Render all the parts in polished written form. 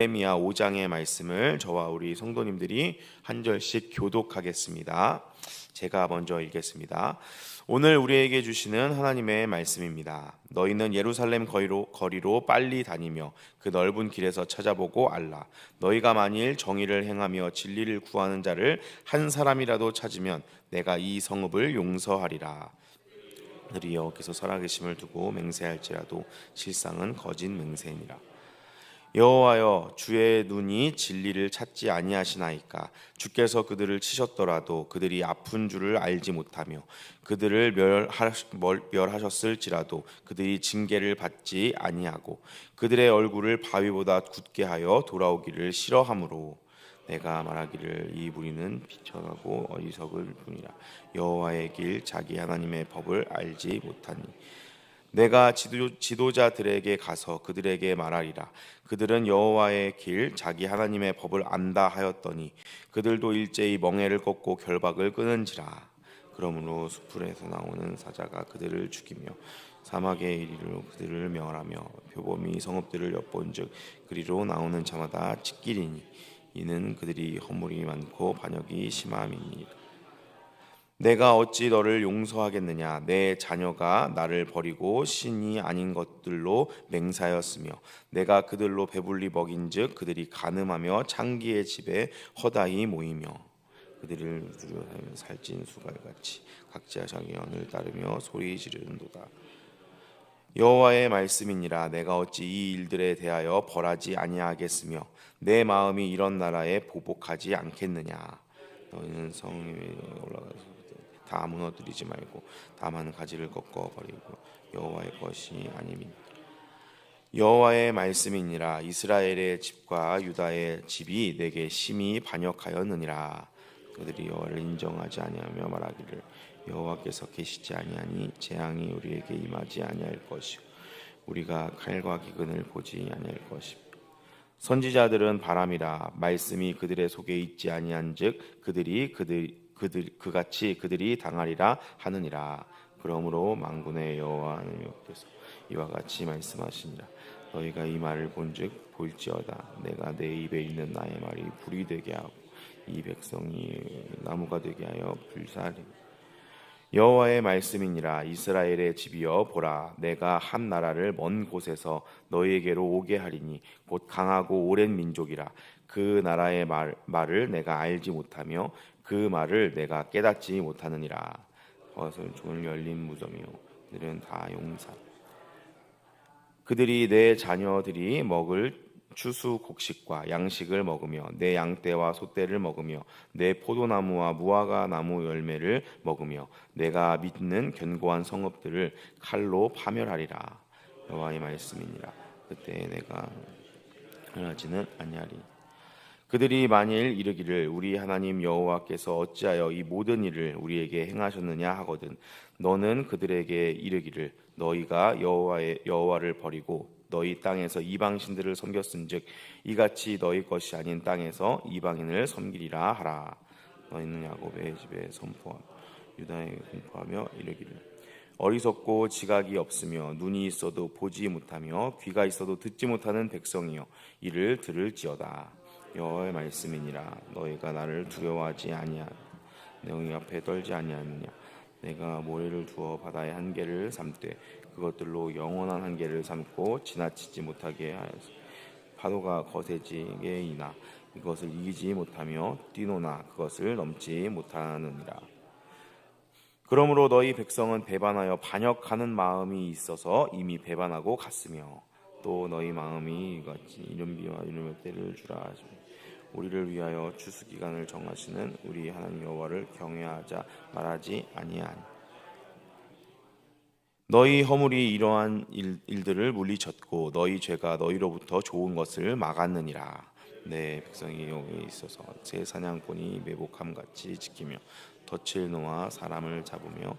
예레미야 5장의 말씀을 저와 우리 성도님들이 한 절씩 교독하겠습니다. 제가 먼저 읽겠습니다. 오늘 우리에게 주시는 하나님의 말씀입니다. 너희는 예루살렘 거리로 빨리 다니며 그 넓은 길에서 찾아보고 알라. 너희가 만일 정의를 행하며 진리를 구하는 자를 한 사람이라도 찾으면 내가 이 성읍을 용서하리라. 그들이 여호와께서 살아계심을 두고 맹세할지라도 실상은 거짓 맹세니라. 여호와여, 주의 눈이 진리를 찾지 아니하시나이까? 주께서 그들을 치셨더라도 그들이 아픈 줄을 알지 못하며 그들을 멸하셨을지라도 그들이 징계를 받지 아니하고 그들의 얼굴을 바위보다 굳게 하여 돌아오기를 싫어하므로 내가 말하기를 이 무리는 비천하고 어리석을 뿐이라. 여호와의 길 자기 하나님의 법을 알지 못하니 내가 지도자들에게 가서 그들에게 말하리라. 그들은 여호와의 길 자기 하나님의 법을 안다 하였더니 그들도 일제히 멍에를 꺾고 결박을 끊은지라. 그러므로 수풀에서 나오는 사자가 그들을 죽이며 사막의 이리로 그들을 멸하며 표범이 성읍들을 엿본즉 그리로 나오는 자마다 찢기리니 이는 그들이 허물이 많고 반역이 심함이니라. 내가 어찌 너를 용서하겠느냐? 내 자녀가 나를 버리고 신이 아닌 것들로 맹세하였으며 내가 그들로 배불리 먹인즉 그들이 간음하며 창기의 집에 허다히 모이며 그들을 두려워하며 살찐 수갈같이 각자 자기 언을 따르며 소리 지르는도다. 여호와의 말씀이니라. 내가 어찌 이 일들에 대하여 벌하지 아니하겠으며 내 마음이 이런 나라에 보복하지 않겠느냐? 너희는 성 위에 올라가서 다 무너뜨리지 말고 다만 가지를 꺾어 버리고 여호와의 것이 아님이니라. 여호와의 말씀이니라. 이스라엘의 집과 유다의 집이 내게 심히 반역하였느니라. 그들이 여호와를 인정하지 아니하며 말하기를 여호와께서 계시지 아니하니 재앙이 우리에게 임하지 아니할 것이요 우리가 칼과 기근을 보지 아니할 것이며 선지자들은 바람이라. 말씀이 그들의 속에 있지 아니한즉 그같이 그들이 당하리라 하느니라. 그러므로 만군의 여호와 하나님께서 이와 같이 말씀하시니라. 너희가 이 말을 본즉 볼지어다. 내가 내 입에 있는 나의 말이 불이 되게 하고 이 백성이 나무가 되게 하여 불사하리라. 여호와의 말씀이니라. 이스라엘의 집이여 보라, 내가 한 나라를 먼 곳에서 너희에게로 오게 하리니 곧 강하고 오랜 민족이라. 그 나라의 말을 내가 알지 못하며 그 말을 내가 깨닫지 못하느니라. 그것은 종을 열린 무덤이요 그들은 다 용사. 그들이 내 자녀들이 먹을 추수 곡식과 양식을 먹으며 내 양떼와 소떼를 먹으며 내 포도나무와 무화과 나무 열매를 먹으며 내가 믿는 견고한 성읍들을 칼로 파멸하리라. 여호와의 말씀이니라. 그때 내가 하지는 아니하리. 그들이 만일 이르기를 우리 하나님 여호와께서 어찌하여 이 모든 일을 우리에게 행하셨느냐 하거든 너는 그들에게 이르기를 너희가 여호와를 버리고 너희 땅에서 이방신들을 섬겼은즉 이같이 너희 것이 아닌 땅에서 이방인을 섬기리라 하라. 너희는 야곱의 집에 선포하며 유다에 공포하며 이르기를 어리석고 지각이 없으며 눈이 있어도 보지 못하며 귀가 있어도 듣지 못하는 백성이여 이를 들을지어다. 여호와의 말씀이니라. 너희가 나를 두려워하지 아니하며 너희 앞에 떨지 아니하느냐? 내가 모래를 두어 바다의 한계를 삼되 그것들로 영원한 한계를 삼고 지나치지 못하게 하여서 파도가 거세지게 이나 이것을 이기지 못하며 뛰노나 그것을 넘지 못하느니라. 그러므로 너희 백성은 배반하여 반역하는 마음이 있어서 이미 배반하고 갔으며 또 너희 마음이 이같이 이른비와 이름의 때를 주라 하시며 우리를 위하여 추수기간을 정하시는 우리 하나님 여호와를 경외하자 말하지 아니하니 너희 허물이 이러한 일들을 물리쳤고 너희 죄가 너희로부터 좋은 것을 막았느니라. 내 백성이 여기에 있어서 제 사냥꾼이 매복함같이 지키며 덫을 놓아 사람을 잡으며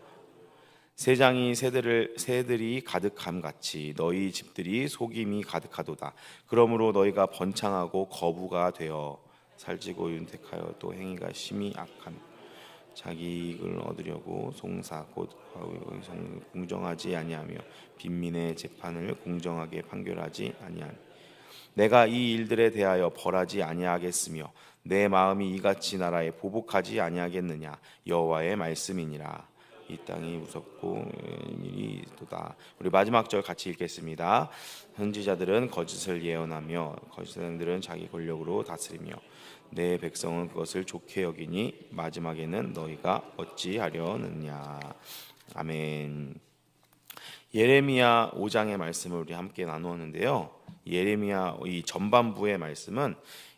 새장이 새들이 가득함같이 너희 집들이 속임이 가득하도다. 그러므로 너희가 번창하고 거부가 되어 살찌고 윤택하여 또 행위가 심히 악함 자기 이익을 얻으려고 송사 곧 공정하지 아니하며 빈민의 재판을 공정하게 판결하지 아니하니 내가 이 일들에 대하여 벌하지 아니하겠으며 내 마음이 이같이 나라에 보복하지 아니하겠느냐. 여호와의 말씀이니라. 이 땅이 무섭고 일이 도다. 우리 마지막 절 같이 읽겠습니다. 선지자들은 거짓을 예언하며 거짓들은 자기 권력으로 다스리며 내 백성은 그것을 좋게 여기니 마지막에는 너희가 어찌하려느냐. 아멘. 예레미야 5장의 말씀을 우리 함께 나누었는데요. 예레미야 이 전반부의 말씀은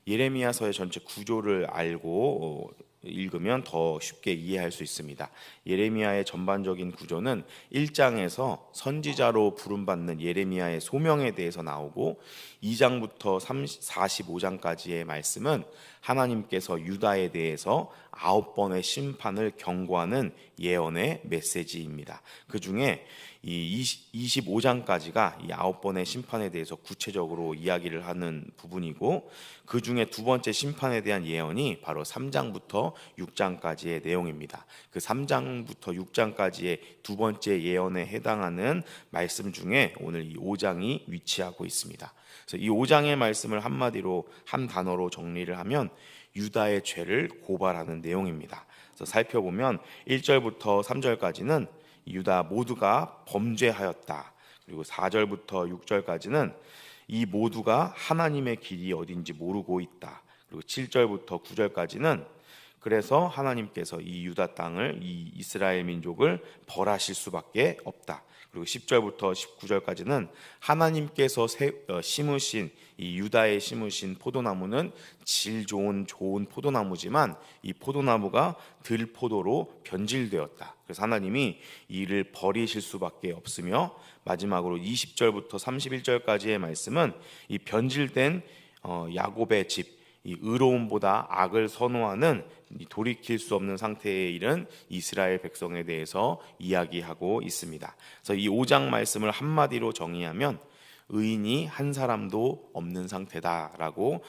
예레미야서의 전체 구조를 알고 읽으면 더 쉽게 이해할 수 있습니다. 예레미야의 전반적인 구조는 1장에서 선지자로 부름받는 예레미야의 소명에 대해서 나오고 2장부터 45장까지의 말씀은 하나님께서 유다에 대해서 9번의 심판을 경고하는 예언의 메시지입니다. 그 중에 이 25장까지가 이 9번의 심판에 대해서 구체적으로 이야기를 하는 부분이고, 그 중에 두 번째 심판에 대한 예언이 바로 3장부터 6장까지의 내용입니다. 그 3장부터 6장까지의 두 번째 예언에 해당하는 말씀 중에 오늘 이 5장이 위치하고 있습니다. 그래서 이 5장의 말씀을 한마디로 한 단어로 정리를 하면 유다의 죄를 고발하는 내용입니다. 그래서 살펴보면 1절부터 3절까지는 유다 모두가 범죄하였다. 그리고 4절부터 6절까지는 이 모두가 하나님의 길이 어딘지 모르고 있다. 그리고 7절부터 9절까지는 그래서 하나님께서 이 유다 땅을, 이 이스라엘 민족을 벌하실 수밖에 없다. 그리고 10절부터 19절까지는 하나님께서 심으신 이 유다에 심으신 포도나무는 질 좋은 포도나무지만 이 포도나무가 들포도로 변질되었다. 그래서 하나님이 이를 버리실 수밖에 없으며, 마지막으로 20절부터 31절까지의 말씀은 이 변질된 야곱의 집, 이 의로움보다 악을 선호하는 돌이킬 수 없는 상태에 이른 이스라엘 백성에 대해서 이야기하고 있습니다. 그래서 이 5장 말씀을 한마디로 정의하면 의인이 한 사람도 없는 상태다라고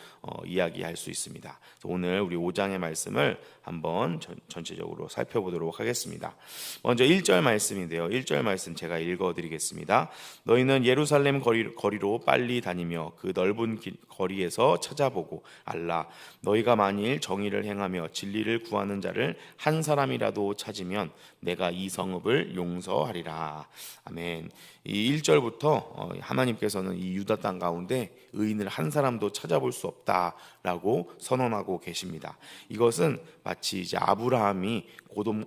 이야기할 수 있습니다. 오늘 우리 5장의 말씀을 한번 전체적으로 살펴보도록 하겠습니다. 먼저 1절 말씀인데요. 1절 말씀 제가 읽어드리겠습니다. 너희는 예루살렘 거리로 빨리 다니며 그 넓은 거리에서 찾아보고 알라. 너희가 만일 정의를 행하며 진리를 구하는 자를 한 사람이라도 찾으면 내가 이 성읍을 용서하리라. 아멘. 이 1절부터 하나님께서는 이 유다 땅 가운데 의인을 한 사람도 찾아볼 수 없다라고 선언하고 계십니다. 이것은 마치 이제 아브라함이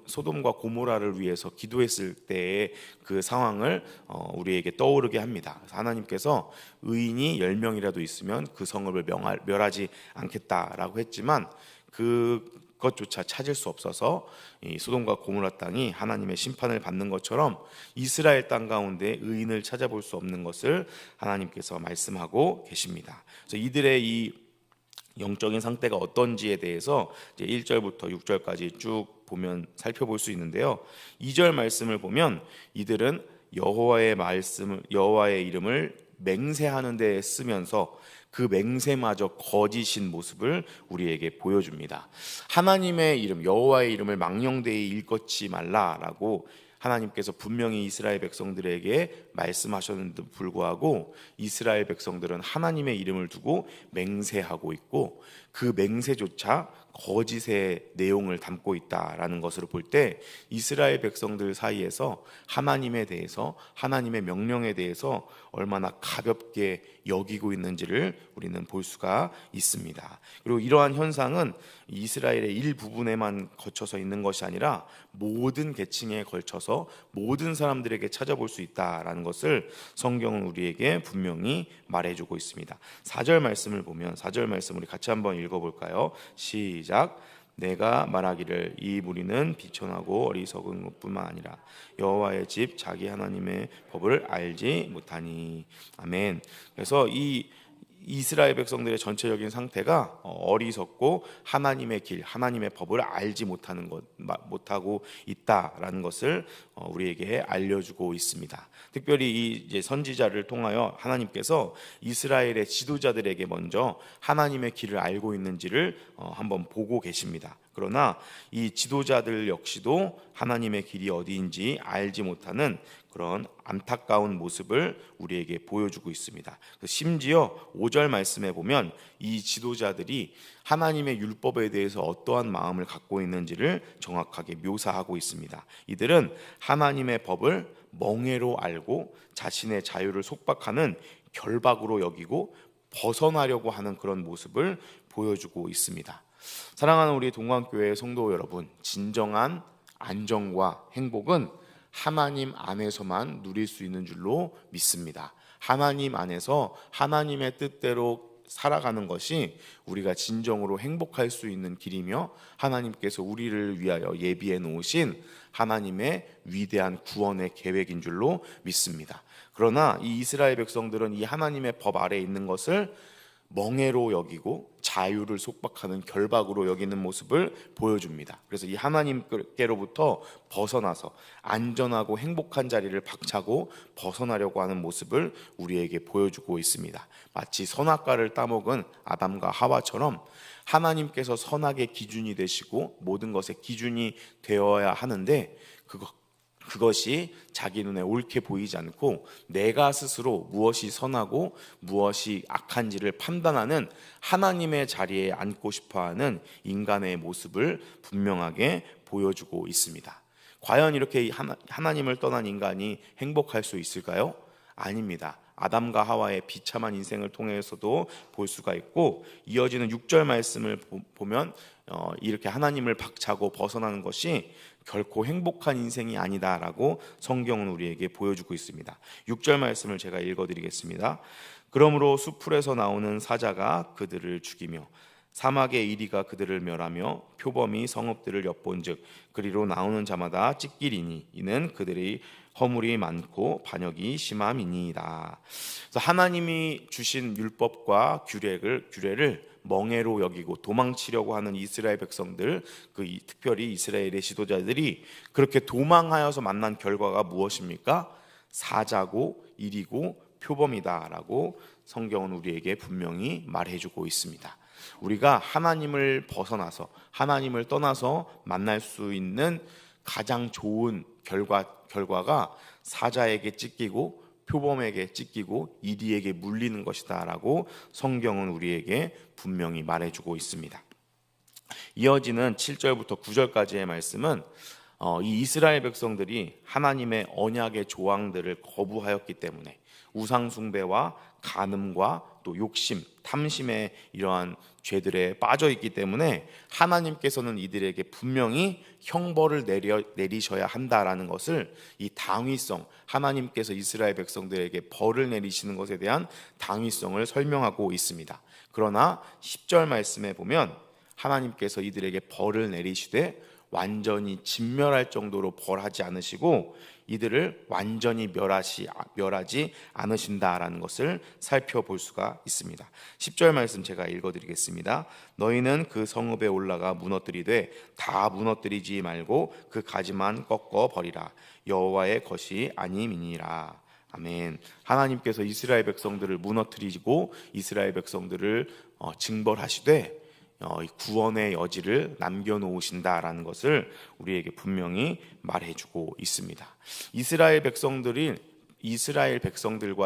소돔과 고모라를 위해서 기도했을 때의 그 상황을 우리에게 떠오르게 합니다. 그래서 하나님께서 의인이 10명이라도 있으면 그 성읍을 멸하지 않겠다라고 했지만 그것조차 찾을 수 없어서 이 소돔과 고모라 땅이 하나님의 심판을 받는 것처럼 이스라엘 땅 가운데 의인을 찾아볼 수 없는 것을 하나님께서 말씀하고 계십니다. 그래서 이들의 이 영적인 상태가 어떤지에 대해서 이제 1절부터 6절까지 쭉 보면 살펴볼 수 있는데요. 2절 말씀을 보면 이들은 여호와의 이름을 맹세하는 데 쓰면서 그 맹세마저 거짓인 모습을 우리에게 보여줍니다. 하나님의 이름, 여호와의 이름을 망령되이 일컫지 말라라고 하나님께서 분명히 이스라엘 백성들에게 말씀하셨는데도 불구하고 이스라엘 백성들은 하나님의 이름을 두고 맹세하고 있고, 그 맹세조차 거짓의 내용을 담고 있다라는 것으로 볼 때 이스라엘 백성들 사이에서 하나님에 대해서, 하나님의 명령에 대해서 얼마나 가볍게 여기고 있는지를 우리는 볼 수가 있습니다. 그리고 이러한 현상은 이스라엘의 일부분에만 거쳐서 있는 것이 아니라 모든 계층에 걸쳐서 모든 사람들에게 찾아볼 수 있다라는 것을 성경은 우리에게 분명히 말해주고 있습니다. 4절 말씀을 보면 4절 말씀 우리 같이 한번 읽어볼까요? 시작. 내가 말하기를 이 무리는 비천하고 어리석은 것뿐만 아니라 여호와의 집 자기 하나님의 법을 알지 못하니. 아멘. 그래서 이 이스라엘 백성들의 전체적인 상태가 어리석고 하나님의 길, 하나님의 법을 알지 못하고 있다라는 것을 우리에게 알려주고 있습니다. 특별히 이 이제 선지자를 통하여 하나님께서 이스라엘의 지도자들에게 먼저 하나님의 길을 알고 있는지를 한번 보고 계십니다. 그러나 이 지도자들 역시도 하나님의 길이 어디인지 알지 못하는 그런 안타까운 모습을 우리에게 보여주고 있습니다. 심지어 5절 말씀에 보면 이 지도자들이 하나님의 율법에 대해서 어떠한 마음을 갖고 있는지를 정확하게 묘사하고 있습니다. 이들은 하나님의 법을 멍해로 알고 자신의 자유를 속박하는 결박으로 여기고 벗어나려고 하는 그런 모습을 보여주고 있습니다. 사랑하는 우리 동관교회 성도 여러분, 진정한 안정과 행복은 하나님 안에서만 누릴 수 있는 줄로 믿습니다. 하나님 안에서 하나님의 뜻대로 살아가는 것이 우리가 진정으로 행복할 수 있는 길이며 하나님께서 우리를 위하여 예비해 놓으신 하나님의 위대한 구원의 계획인 줄로 믿습니다. 그러나 이 이스라엘 백성들은 이 하나님의 법 아래에 있는 것을 멍해로 여기고 자유를 속박하는 결박으로 여기는 모습을 보여줍니다. 그래서 이 하나님께로부터 벗어나서 안전하고 행복한 자리를 박차고 벗어나려고 하는 모습을 우리에게 보여주고 있습니다. 마치 선악과를 따먹은 아담과 하와처럼 하나님께서 선악의 기준이 되시고 모든 것의 기준이 되어야 하는데 그것이 자기 눈에 옳게 보이지 않고 내가 스스로 무엇이 선하고 무엇이 악한지를 판단하는 하나님의 자리에 앉고 싶어하는 인간의 모습을 분명하게 보여주고 있습니다. 과연 이렇게 하나님을 떠난 인간이 행복할 수 있을까요? 아닙니다. 아담과 하와의 비참한 인생을 통해서도 볼 수가 있고, 이어지는 6절 말씀을 보면 이렇게 하나님을 박차고 벗어나는 것이 결코 행복한 인생이 아니다라고 성경은 우리에게 보여주고 있습니다. 6절 말씀을 제가 읽어드리겠습니다. 그러므로 수풀에서 나오는 사자가 그들을 죽이며 사막의 이리가 그들을 멸하며 표범이 성읍들을 엿본즉 그리로 나오는 자마다 찢기리니 이는 그들의 허물이 많고 반역이 심함이니이다. 그래서 하나님이 주신 율법과 규례를 멍해로 여기고 도망치려고 하는 이스라엘 백성들, 특별히 이스라엘의 지도자들이 그렇게 도망하여서 만난 결과가 무엇입니까? 사자고 이리고 표범이다라고 성경은 우리에게 분명히 말해주고 있습니다. 우리가 하나님을 벗어나서 하나님을 떠나서 만날 수 있는 가장 좋은 결과가 사자에게 찢기고 표범에게 찢기고 이리에게 물리는 것이다 라고 성경은 우리에게 분명히 말해주고 있습니다. 이어지는 7절부터 9절까지의 말씀은 이 이스라엘 백성들이 하나님의 언약의 조항들을 거부하였기 때문에 우상 숭배와 간음과 또 욕심, 탐심의 이러한 죄들에 빠져 있기 때문에 하나님께서는 이들에게 분명히 형벌을 내리셔야 한다라는 것을, 이 당위성, 하나님께서 이스라엘 백성들에게 벌을 내리시는 것에 대한 당위성을 설명하고 있습니다. 그러나 10절 말씀에 보면 하나님께서 이들에게 벌을 내리시되 완전히 진멸할 정도로 벌하지 않으시고 이들을 완전히 멸하지 않으신다라는 것을 살펴볼 수가 있습니다. 10절 말씀 제가 읽어드리겠습니다. 너희는 그 성읍에 올라가 무너뜨리되 다 무너뜨리지 말고 그 가지만 꺾어 버리라. 여호와의 것이 아님이니라. 아멘. 하나님께서 이스라엘 백성들을 무너뜨리고 이스라엘 백성들을 징벌하시되 구원의 여지를 남겨놓으신다라는 것을 우리에게 분명히 말해주고 있습니다. 이스라엘 백성들과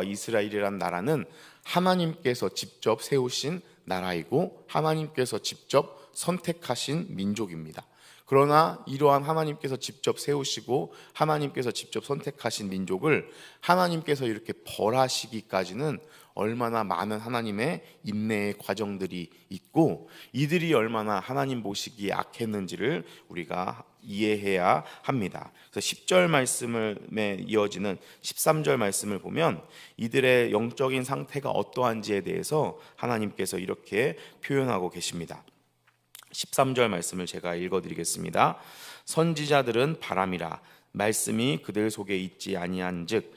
이스라엘이란 나라는 하나님께서 직접 세우신 나라이고 하나님께서 직접 선택하신 민족입니다. 그러나 이러한 하나님께서 직접 세우시고 하나님께서 직접 선택하신 민족을 하나님께서 이렇게 벌하시기까지는 얼마나 많은 하나님의 인내의 과정들이 있고 이들이 얼마나 하나님 보시기에 악했는지를 우리가 이해해야 합니다. 그래서 10절 말씀에 이어지는 13절 말씀을 보면 이들의 영적인 상태가 어떠한지에 대해서 하나님께서 이렇게 표현하고 계십니다. 13절 말씀을 제가 읽어드리겠습니다. 선지자들은 바람이라 말씀이 그들 속에 있지 아니한즉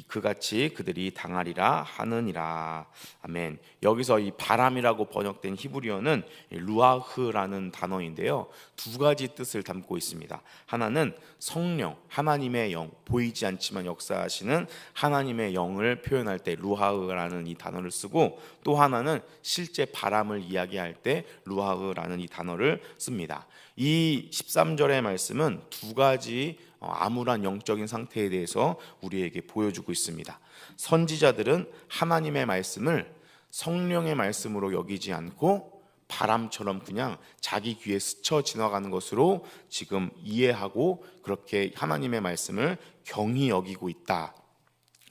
그같이 그들이 당하리라 하느니라. 아멘. 여기서 이 바람이라고 번역된 히브리어는 루아흐라는 단어인데요, 두 가지 뜻을 담고 있습니다. 하나는 성령, 하나님의 영, 보이지 않지만 역사하시는 하나님의 영을 표현할 때 루아흐라는 이 단어를 쓰고, 또 하나는 실제 바람을 이야기할 때 루아흐라는 이 단어를 씁니다. 이 13절의 말씀은 두 가지 암울한 영적인 상태에 대해서 우리에게 보여주고 있습니다. 선지자들은 하나님의 말씀을 성령의 말씀으로 여기지 않고 바람처럼 그냥 자기 귀에 스쳐 지나가는 것으로 지금 이해하고 그렇게 하나님의 말씀을 경히 여기고 있다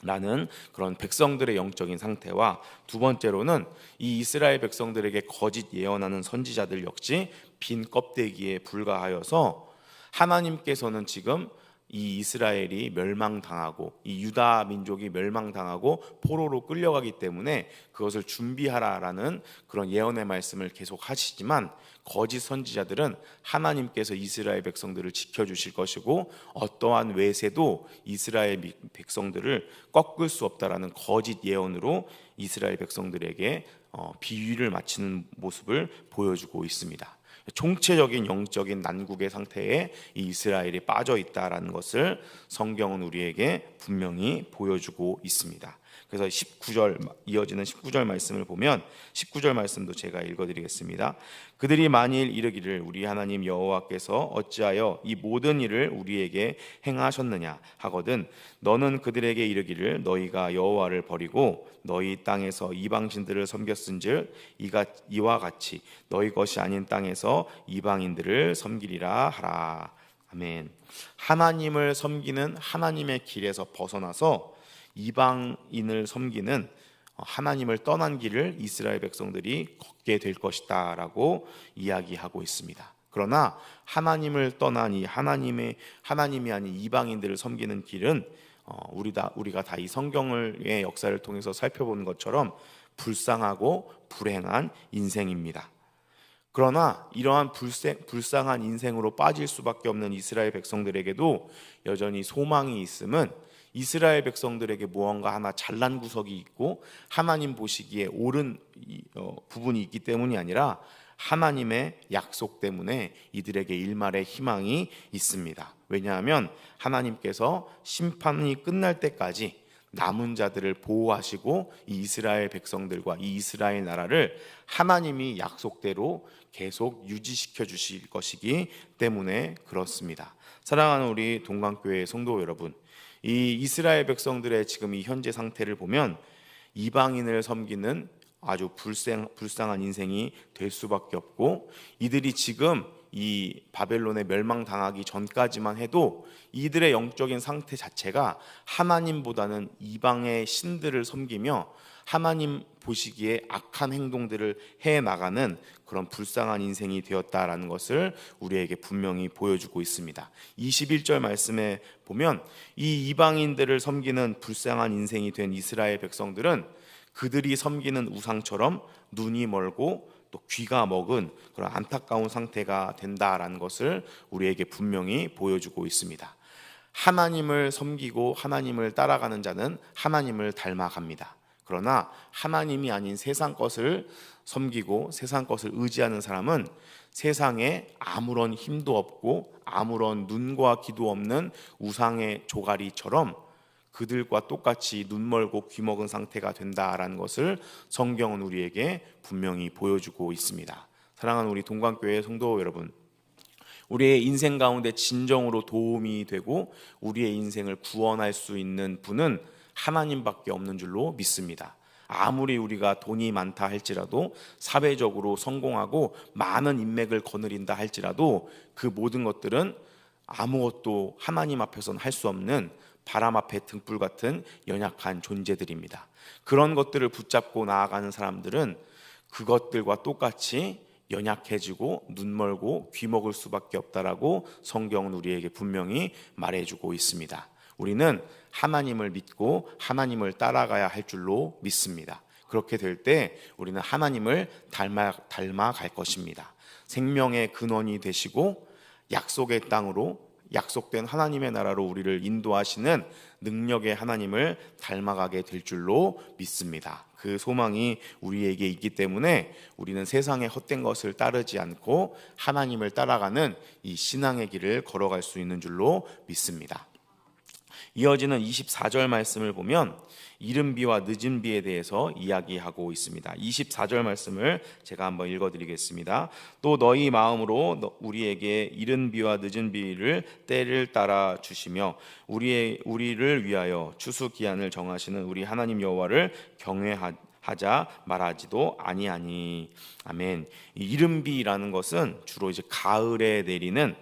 라는 그런 백성들의 영적인 상태와, 두 번째로는 이 이스라엘 백성들에게 거짓 예언하는 선지자들 역시 빈 껍데기에 불과하여서 하나님께서는 지금 이 이스라엘이 멸망당하고 이 유다 민족이 멸망당하고 포로로 끌려가기 때문에 그것을 준비하라라는 그런 예언의 말씀을 계속 하시지만, 거짓 선지자들은 하나님께서 이스라엘 백성들을 지켜주실 것이고 어떠한 외세도 이스라엘 백성들을 꺾을 수 없다라는 거짓 예언으로 이스라엘 백성들에게 비위를 맞추는 모습을 보여주고 있습니다. 총체적인 영적인 난국의 상태에 이 이스라엘이 빠져 있다라는 것을 성경은 우리에게 분명히 보여주고 있습니다. 그래서 19절 이어지는 19절 말씀을 보면, 19절 말씀도 제가 읽어드리겠습니다. 그들이 만일 이르기를 우리 하나님 여호와께서 어찌하여 이 모든 일을 우리에게 행하셨느냐 하거든, 너는 그들에게 이르기를 너희가 여호와를 버리고 너희 땅에서 이방신들을 섬겼은즉 이와 같이 너희 것이 아닌 땅에서 이방인들을 섬기리라 하라. 아멘. 하나님을 섬기는 하나님의 길에서 벗어나서 이방인을 섬기는 하나님을 떠난 길을 이스라엘 백성들이 걷게 될 것이다 라고 이야기하고 있습니다. 그러나 하나님을 떠난 이 하나님이 아닌 이방인들을 섬기는 길은 우리가 다 이 성경의 역사를 통해서 살펴보는 것처럼 불쌍하고 불행한 인생입니다. 그러나 이러한 불쌍한 인생으로 빠질 수밖에 없는 이스라엘 백성들에게도 여전히 소망이 있음은, 이스라엘 백성들에게 무언가 하나 잘난 구석이 있고 하나님 보시기에 옳은 부분이 있기 때문이 아니라 하나님의 약속 때문에 이들에게 일말의 희망이 있습니다. 왜냐하면 하나님께서 심판이 끝날 때까지 남은 자들을 보호하시고 이 이스라엘 백성들과 이 이스라엘 나라를 하나님이 약속대로 계속 유지시켜 주실 것이기 때문에 그렇습니다. 사랑하는 우리 동강교회 성도 여러분, 이 이스라엘 백성들의 지금 이 현재 상태를 보면 이방인을 섬기는 아주 불쌍한 인생이 될 수밖에 없고, 이들이 지금 이 바벨론에 멸망당하기 전까지만 해도 이들의 영적인 상태 자체가 하나님보다는 이방의 신들을 섬기며 하나님 보시기에 악한 행동들을 해나가는 그런 불쌍한 인생이 되었다라는 것을 우리에게 분명히 보여주고 있습니다. 21절 말씀에 보면 이 이방인들을 섬기는 불쌍한 인생이 된 이스라엘 백성들은 그들이 섬기는 우상처럼 눈이 멀고 또 귀가 먹은 그런 안타까운 상태가 된다라는 것을 우리에게 분명히 보여주고 있습니다. 하나님을 섬기고 하나님을 따라가는 자는 하나님을 닮아갑니다. 그러나 하나님이 아닌 세상 것을 섬기고 세상 것을 의지하는 사람은 세상에 아무런 힘도 없고 아무런 눈과 귀도 없는 우상의 조가리처럼 그들과 똑같이 눈 멀고 귀 먹은 상태가 된다라는 것을 성경은 우리에게 분명히 보여주고 있습니다. 사랑하는 우리 동강교회 성도 여러분, 우리의 인생 가운데 진정으로 도움이 되고 우리의 인생을 구원할 수 있는 분은 하나님밖에 없는 줄로 믿습니다. 아무리 우리가 돈이 많다 할지라도, 사회적으로 성공하고 많은 인맥을 거느린다 할지라도 그 모든 것들은 아무것도 하나님 앞에서는 할 수 없는 바람 앞에 등불 같은 연약한 존재들입니다. 그런 것들을 붙잡고 나아가는 사람들은 그것들과 똑같이 연약해지고 눈멀고 귀먹을 수밖에 없다라고 성경은 우리에게 분명히 말해주고 있습니다. 우리는 하나님을 믿고 하나님을 따라가야 할 줄로 믿습니다. 그렇게 될 때 우리는 하나님을 닮아갈 것입니다. 생명의 근원이 되시고 약속의 땅으로 약속된 하나님의 나라로 우리를 인도하시는 능력의 하나님을 닮아가게 될 줄로 믿습니다. 그 소망이 우리에게 있기 때문에 우리는 세상의 헛된 것을 따르지 않고 하나님을 따라가는 이 신앙의 길을 걸어갈 수 있는 줄로 믿습니다. 이어지는 24절 말씀을 보면 이른 비와 늦은 비에 대해서 이야기하고 있습니다. 24절 말씀을 제가 한번 읽어드리겠습니다. 또 너희 마음으로 우리에게 이른 비와 늦은 비를 때를 따라 주시며 우리를 위하여 추수 기한을 정하시는 우리 하나님 여호와를 경외하자 말하지도 아니하니. 아멘. 이른 비라는 것은 주로 이제 가을에 내리는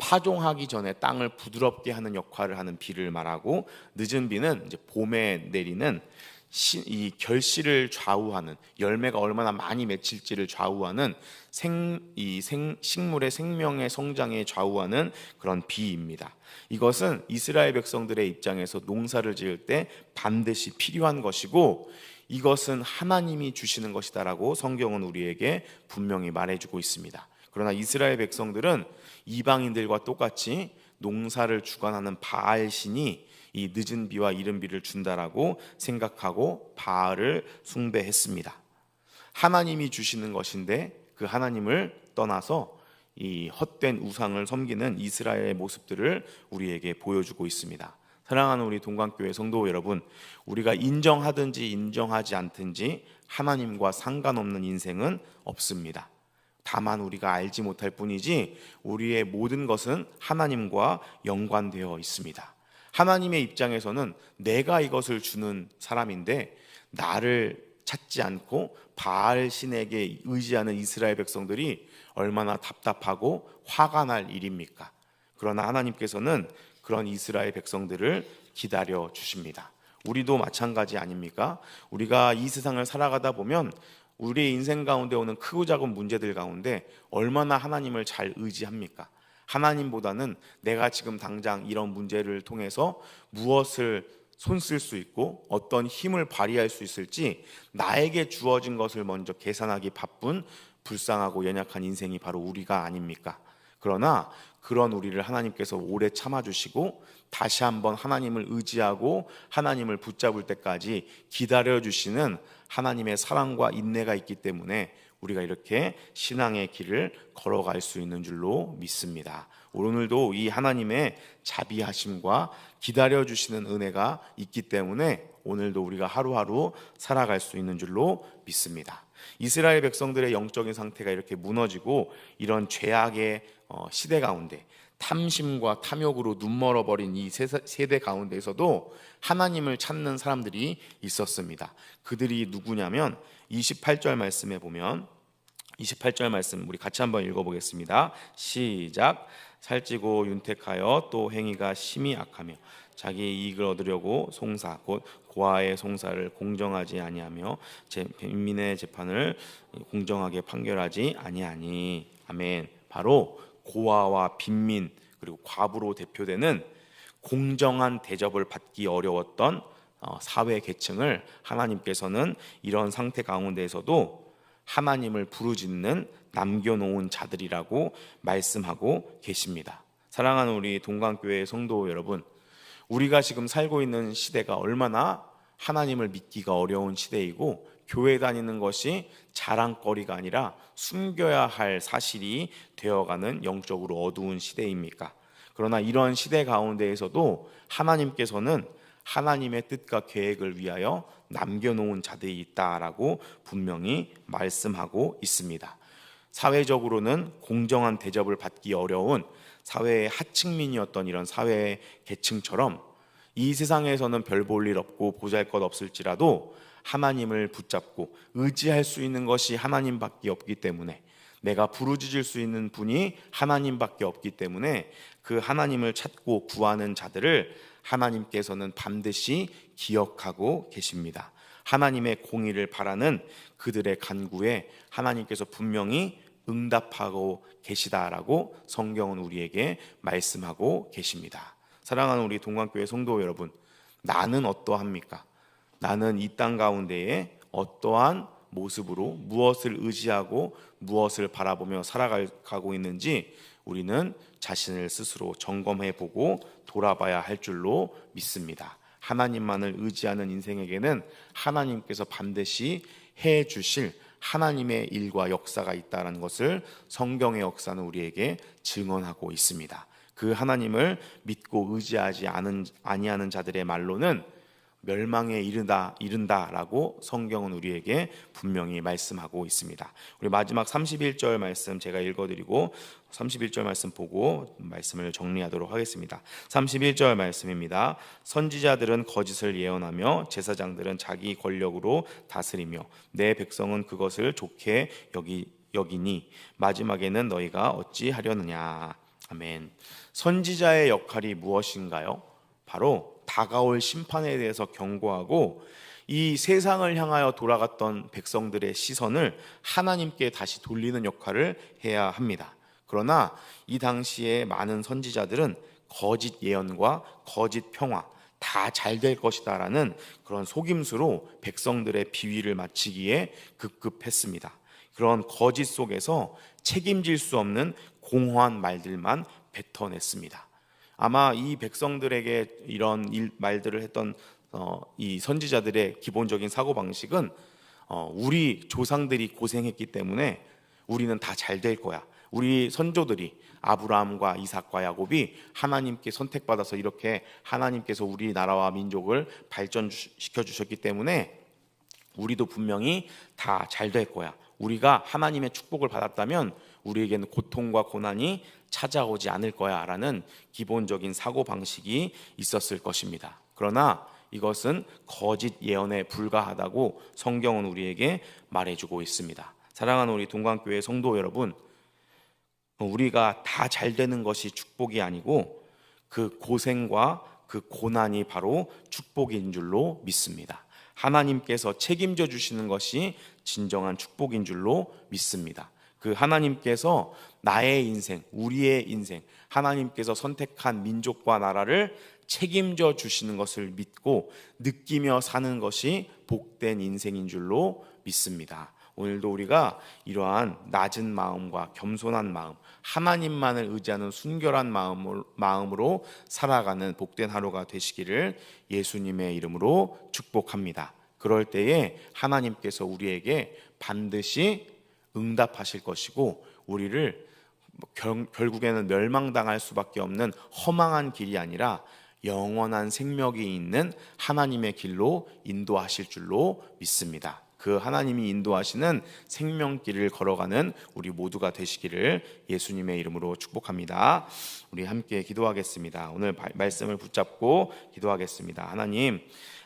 파종하기 전에 땅을 부드럽게 하는 역할을 하는 비를 말하고, 늦은 비는 이제 봄에 내리는 이 결실을 좌우하는, 열매가 얼마나 많이 맺힐지를 좌우하는 식물의 생명의 성장에 좌우하는 그런 비입니다. 이것은 이스라엘 백성들의 입장에서 농사를 지을 때 반드시 필요한 것이고, 이것은 하나님이 주시는 것이다라고 성경은 우리에게 분명히 말해주고 있습니다. 그러나 이스라엘 백성들은 이방인들과 똑같이 농사를 주관하는 바알 신이 이 늦은 비와 이른 비를 준다라고 생각하고 바알을 숭배했습니다. 하나님이 주시는 것인데 그 하나님을 떠나서 이 헛된 우상을 섬기는 이스라엘의 모습들을 우리에게 보여주고 있습니다. 사랑하는 우리 동관교회 성도 여러분, 우리가 인정하든지 인정하지 않든지 하나님과 상관없는 인생은 없습니다. 다만 우리가 알지 못할 뿐이지 우리의 모든 것은 하나님과 연관되어 있습니다. 하나님의 입장에서는 내가 이것을 주는 사람인데 나를 찾지 않고 바알 신에게 의지하는 이스라엘 백성들이 얼마나 답답하고 화가 날 일입니까? 그러나 하나님께서는 그런 이스라엘 백성들을 기다려 주십니다. 우리도 마찬가지 아닙니까? 우리가 이 세상을 살아가다 보면 우리의 인생 가운데 오는 크고 작은 문제들 가운데 얼마나 하나님을 잘 의지합니까? 하나님보다는 내가 지금 당장 이런 문제를 통해서 무엇을 손쓸 수 있고 어떤 힘을 발휘할 수 있을지 나에게 주어진 것을 먼저 계산하기 바쁜 불쌍하고 연약한 인생이 바로 우리가 아닙니까? 그러나 그런 우리를 하나님께서 오래 참아주시고 다시 한번 하나님을 의지하고 하나님을 붙잡을 때까지 기다려주시는 하나님의 사랑과 인내가 있기 때문에 우리가 이렇게 신앙의 길을 걸어갈 수 있는 줄로 믿습니다. 오늘도 이 하나님의 자비하심과 기다려주시는 은혜가 있기 때문에 오늘도 우리가 하루하루 살아갈 수 있는 줄로 믿습니다. 이스라엘 백성들의 영적인 상태가 이렇게 무너지고 이런 죄악의 시대 가운데 탐심과 탐욕으로 눈멀어버린 이 세대 가운데에서도 하나님을 찾는 사람들이 있었습니다. 그들이 누구냐면 28절 말씀에 보면 28절 말씀 우리 같이 한번 읽어보겠습니다. 시작. 살찌고 윤택하여 또 행위가 심히 악하며 자기 이익을 얻으려고 송사 곧 고아의 송사를 공정하지 아니하며 빈민의 재판을 공정하게 판결하지 아니하니. 아멘. 바로 고아와 빈민 그리고 과부로 대표되는 공정한 대접을 받기 어려웠던 사회 계층을 하나님께서는 이런 상태 가운데에서도 하나님을 부르짖는 남겨놓은 자들이라고 말씀하고 계십니다. 사랑하는 우리 동관교회 성도 여러분, 우리가 지금 살고 있는 시대가 얼마나 하나님을 믿기가 어려운 시대이고 교회 다니는 것이 자랑거리가 아니라 숨겨야 할 사실이 되어가는 영적으로 어두운 시대입니까? 그러나 이런 시대 가운데에서도 하나님께서는 하나님의 뜻과 계획을 위하여 남겨놓은 자들이 있다라고 분명히 말씀하고 있습니다. 사회적으로는 공정한 대접을 받기 어려운 사회의 하층민이었던 이런 사회 계층처럼 이 세상에서는 별 볼 일 없고 보잘것없을지라도 하나님을 붙잡고 의지할 수 있는 것이 하나님밖에 없기 때문에, 내가 부르짖을 수 있는 분이 하나님밖에 없기 때문에 그 하나님을 찾고 구하는 자들을 하나님께서는 반드시 기억하고 계십니다. 하나님의 공의를 바라는 그들의 간구에 하나님께서 분명히 응답하고 계시다라고 성경은 우리에게 말씀하고 계십니다. 사랑하는 우리 동관교회 성도 여러분, 나는 어떠합니까? 나는 이 땅 가운데에 어떠한 모습으로 무엇을 의지하고 무엇을 바라보며 살아가고 있는지 우리는 자신을 스스로 점검해 보고 돌아봐야 할 줄로 믿습니다. 하나님만을 의지하는 인생에게는 하나님께서 반드시 해 주실 하나님의 일과 역사가 있다는 것을 성경의 역사는 우리에게 증언하고 있습니다. 그 하나님을 믿고 의지하지 아니하는 자들의 말로는 멸망에 이른다라고 성경은 우리에게 분명히 말씀하고 있습니다. 우리 마지막 31절 말씀 제가 읽어드리고 31절 말씀 보고 말씀을 정리하도록 하겠습니다. 31절 말씀입니다. 선지자들은 거짓을 예언하며 제사장들은 자기 권력으로 다스리며 내 백성은 그것을 좋게 여기니 마지막에는 너희가 어찌하려느냐. 아멘. 선지자의 역할이 무엇인가요? 바로 다가올 심판에 대해서 경고하고 이 세상을 향하여 돌아갔던 백성들의 시선을 하나님께 다시 돌리는 역할을 해야 합니다. 그러나 이 당시에 많은 선지자들은 거짓 예언과 거짓 평화, 다 잘 될 것이다 라는 그런 속임수로 백성들의 비위를 맞추기에 급급했습니다. 그런 거짓 속에서 책임질 수 없는 공허한 말들만 뱉어냈습니다. 아마 이 백성들에게 이런 말들을 했던 이 선지자들의 기본적인 사고방식은 우리 조상들이 고생했기 때문에 우리는 다 잘 될 거야. 우리 선조들이 아브라함과 이삭과 야곱이 하나님께 선택받아서 이렇게 하나님께서 우리나라와 민족을 발전시켜 주셨기 때문에 우리도 분명히 다 잘 될 거야. 우리가 하나님의 축복을 받았다면 우리에게는 고통과 고난이 찾아오지 않을 거야 라는 기본적인 사고방식이 있었을 것입니다. 그러나 이것은 거짓 예언에 불과하다고 성경은 우리에게 말해주고 있습니다. 사랑하는 우리 동관교회 성도 여러분, 우리가 다 잘 되는 것이 축복이 아니고 그 고생과 그 고난이 바로 축복인 줄로 믿습니다. 하나님께서 책임져 주시는 것이 진정한 축복인 줄로 믿습니다. 그 하나님께서 나의 인생, 우리의 인생, 하나님께서 선택한 민족과 나라를 책임져 주시는 것을 믿고 느끼며 사는 것이 복된 인생인 줄로 믿습니다. 오늘도 우리가 이러한 낮은 마음과 겸손한 마음, 하나님만을 의지하는 순결한 마음으로 살아가는 복된 하루가 되시기를 예수님의 이름으로 축복합니다. 그럴 때에 하나님께서 우리에게 반드시 응답하실 것이고 우리를 결국에는 멸망당할 수밖에 없는 허망한 길이 아니라 영원한 생명이 있는 하나님의 길로 인도하실 줄로 믿습니다. 그 하나님이 인도하시는 생명길을 걸어가는 우리 모두가 되시기를 예수님의 이름으로 축복합니다. 우리 함께 기도하겠습니다. 오늘 말씀을 붙잡고 기도하겠습니다. 하나님,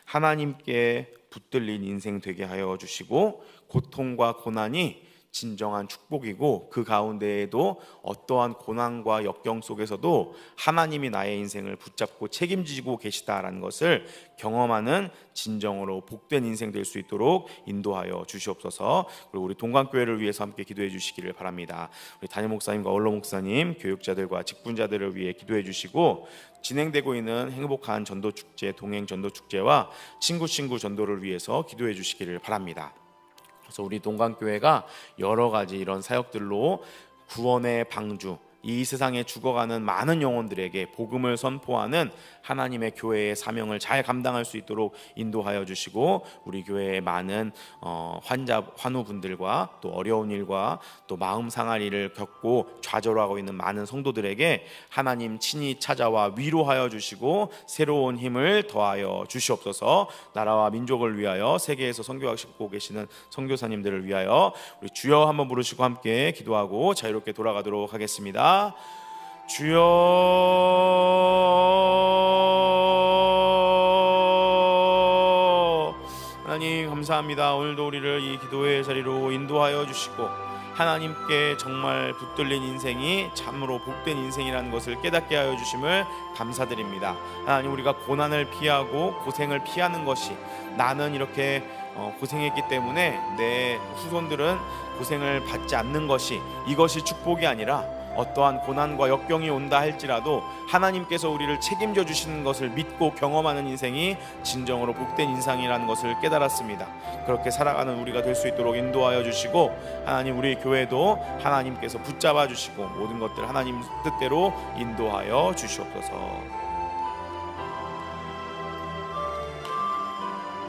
하나님께 붙들린 인생 되게 하여 주시고 고통과 고난이 진정한 축복이고 그 가운데에도 어떠한 고난과 역경 속에서도 하나님이 나의 인생을 붙잡고 책임지고 계시다라는 것을 경험하는 진정으로 복된 인생 될 수 있도록 인도하여 주시옵소서. 그리고 우리 동관교회를 위해서 함께 기도해 주시기를 바랍니다. 우리 담임 목사님과 원로 목사님, 교육자들과 직분자들을 위해 기도해 주시고 진행되고 있는 행복한 전도축제, 동행 전도축제와 친구 전도를 위해서 기도해 주시기를 바랍니다. 그래서 우리 동관교회가 여러 가지 이런 사역들로 구원의 방주, 이 세상에 죽어가는 많은 영혼들에게 복음을 선포하는 하나님의 교회의 사명을 잘 감당할 수 있도록 인도하여 주시고 우리 교회의 많은 환우분들과 또 어려운 일과 또 마음 상할 일을 겪고 좌절하고 있는 많은 성도들에게 하나님 친히 찾아와 위로하여 주시고 새로운 힘을 더하여 주시옵소서. 나라와 민족을 위하여 세계에서 선교하시고 계시는 선교사님들을 위하여 우리 주여 한번 부르시고 함께 기도하고 자유롭게 돌아가도록 하겠습니다. 주여, 하나님 감사합니다. 오늘도 우리를 이 기도의 자리로 인도하여 주시고 하나님께 정말 붙들린 인생이 참으로 복된 인생이라는 것을 깨닫게 하여 주심을 감사드립니다. 하나님, 우리가 고난을 피하고 고생을 피하는 것이, 나는 이렇게 고생했기 때문에 내 후손들은 고생을 받지 않는 것이, 이것이 축복이 아니라 어떠한 고난과 역경이 온다 할지라도 하나님께서 우리를 책임져 주시는 것을 믿고 경험하는 인생이 진정으로 복된 인생이라는 것을 깨달았습니다. 그렇게 살아가는 우리가 될 수 있도록 인도하여 주시고, 하나님 우리 교회도 하나님께서 붙잡아 주시고 모든 것들 하나님 뜻대로 인도하여 주시옵소서.